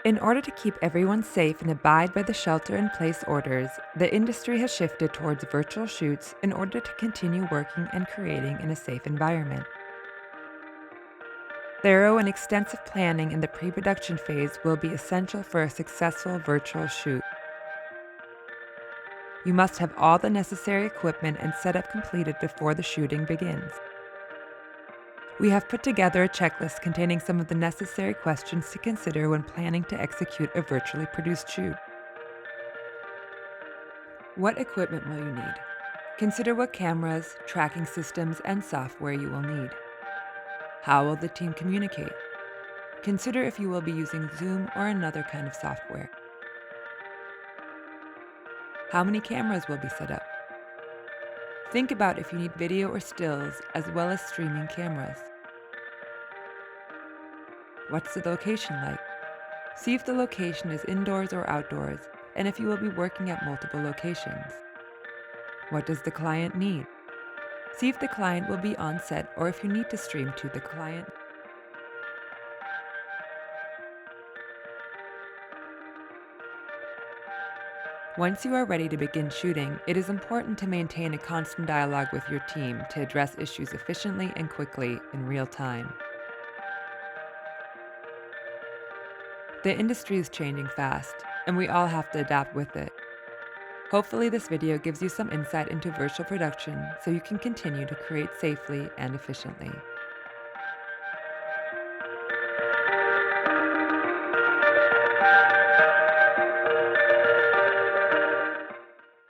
In order to keep everyone safe and abide by the shelter-in-place orders, the industry has shifted towards virtual shoots in order to continue working and creating in a safe environment. Thorough and extensive planning in the pre-production phase will be essential for a successful virtual shoot. You must have all the necessary equipment and setup completed before the shooting begins. We have put together a checklist containing some of the necessary questions to consider when planning to execute a virtually produced shoot. What equipment will you need? Consider what cameras, tracking systems, and software you will need. How will the team communicate? Consider if you will be using Zoom or another kind of software. How many cameras will be set up? Think about if you need video or stills, as well as streaming cameras. What's the location like? See if the location is indoors or outdoors, and if you will be working at multiple locations. What does the client need? See if the client will be on set or if you need to stream to the client. Once you are ready to begin shooting, it is important to maintain a constant dialogue with your team to address issues efficiently and quickly in real time. The industry is changing fast, and we all have to adapt with it. Hopefully this video gives you some insight into virtual production so you can continue to create safely and efficiently.